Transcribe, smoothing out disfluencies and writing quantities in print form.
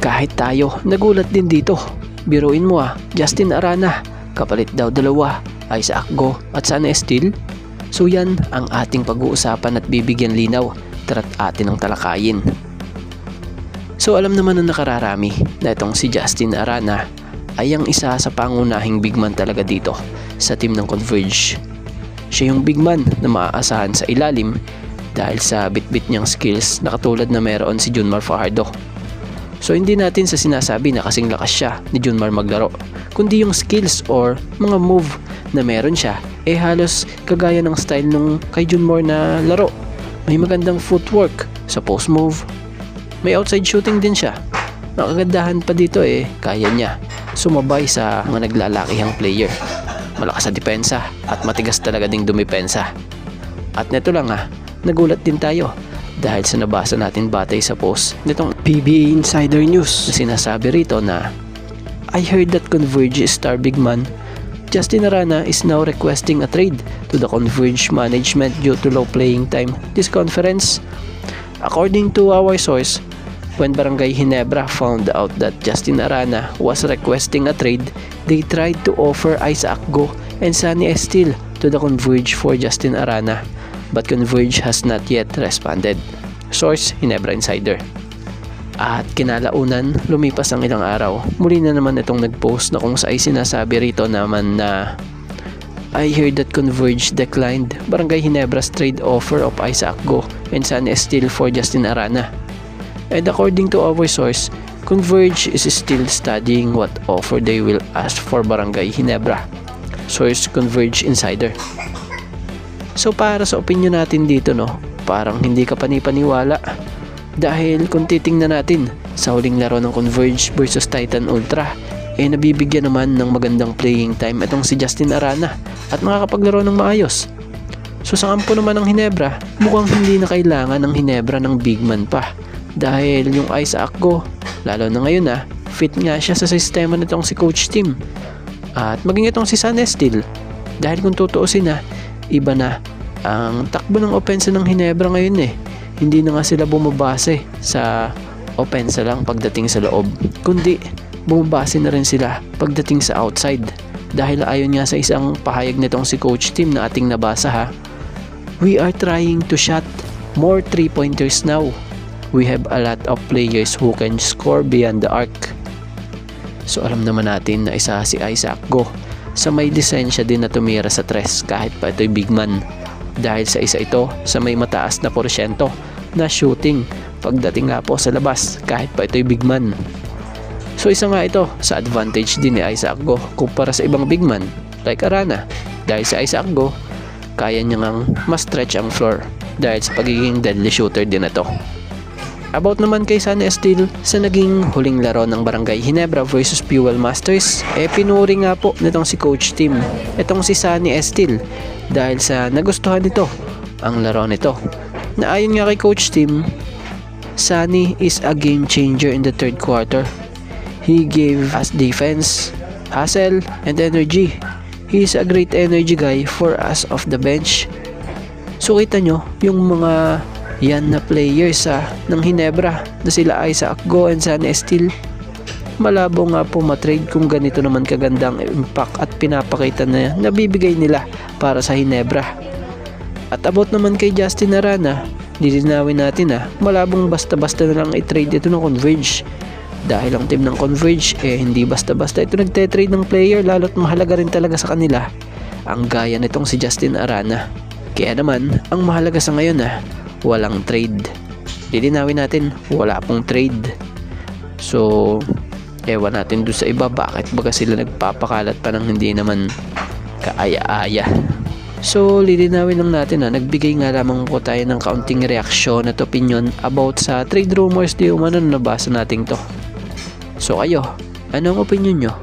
Kahit tayo, nagulat din dito. Biruin mo Justin Arana, kapalit daw dalawa, Isaac Go at Sunny Steele. So yan ang ating pag-uusapan at bibigyan linaw, tara't atin ang talakayin. So alam naman ng nakararami na itong si Justin Arana ay ang isa sa pangunahing bigman talaga dito sa team ng Converge. Siya yung bigman na maaasahan sa ilalim dahil sa bitbit niyang skills na katulad na meron si Junmar Fajardo. So hindi natin sa sinasabi na kasing lakas siya ni Junmar maglaro, kundi yung skills or mga move na meron siya halos kagaya ng style nung kay Junmar na laro. May magandang footwork sa post move, may outside shooting din siya. Ang kagandahan pa dito kaya niya sumabay sa mga naglalakihang player. Malakas sa depensa at matigas talaga ding dumipensa. At neto lang nagulat din tayo dahil sa nabasa natin batay sa post nitong PBA Insider News na sinasabi rito na I heard that Converge star bigman Justin Arana is now requesting a trade to the Converge management due to low playing time this conference. According to our source, when Barangay Ginebra found out that Justin Arana was requesting a trade, they tried to offer Isaac Go and Sunny Steele to the Converge for Justin Arana, but Converge has not yet responded. Source, Ginebra Insider. At kinalaunan, lumipas ang ilang araw, muli na naman itong nagpost na kung saan sinasabi rito naman na I heard that Converge declined Barangay Ginebra's trade offer of Isaac Go and Sunny Steele for Justin Arana. And according to our source, Converge is still studying what offer they will ask for Barangay Ginebra. Source, Converge Insider. So para sa opinion natin dito parang hindi ka panipaniwala. Dahil kung titingnan natin sa huling laro ng Converge versus Titan Ultra, nabibigyan naman ng magandang playing time itong si Justin Arana at makakapaglaro ng maayos. So sa kampo naman ng Ginebra, mukhang hindi na kailangan ng Ginebra ng bigman pa. Dahil yung Isaac Go, lalo na ngayon fit nga siya sa sistema nitong si Coach Tim. At maging itong si Sunny Steele, dahil kung tutuusin iba na ang takbo ng opensa ng Ginebra ngayon Hindi na nga sila bumabase sa opensa lang pagdating sa loob, kundi bumabase na rin sila pagdating sa outside. Dahil ayon nga sa isang pahayag nitong si Coach Tim na ating nabasa we are trying to shot more 3-pointers now. We have a lot of players who can score beyond the arc. So alam naman natin na isa si Isaac Go sa may lisensya din na tumira sa tres kahit pa ito'y bigman. Dahil sa isa ito sa may mataas na porsyento na shooting pagdating nga po sa labas kahit pa ito'y bigman. So isa nga ito sa advantage din ni Isaac Go kumpara sa ibang bigman like Arana. Dahil sa Isaac Go, kaya niya ngang ma-stretch ang floor dahil sa pagiging deadly shooter din ito. About naman kay Sunny Steele sa naging huling laro ng Barangay Ginebra versus Fuel Masters, pinuri nga po nitong si Coach Tim itong si Sunny Steele dahil sa nagustuhan nito ang laro nito. Na ayon nga kay Coach Tim, Sunny is a game changer in the third quarter. He gave us defense, hustle, and energy. He is a great energy guy for us off the bench. So kita nyo yung mga yan na players ng Ginebra na sila Isaac Go and Sunny Steele. Malabo nga po matrade kung ganito naman kagandang impact at pinapakita na nabibigay nila para sa Ginebra. At about naman kay Justin Arana, lilinawin natin malabong basta-basta na lang i-trade ito ng Converge. Dahil ang team ng Converge hindi basta-basta ito nagte-trade ng player, lalo't mahalaga rin talaga sa kanila ang gaya nitong si Justin Arana. Kaya naman ang mahalaga sa ngayon walang trade. Lilinawin natin, wala pong trade. So ewan natin doon sa iba bakit baga sila nagpapakalat pa ng hindi naman kaaya-aya. So lilinawin lang natin nagbigay nga lamang po tayo ng kaunting reaksyon at opinion about sa trade rumors di umano na nabasa natin to. So kayo, anong opinion nyo?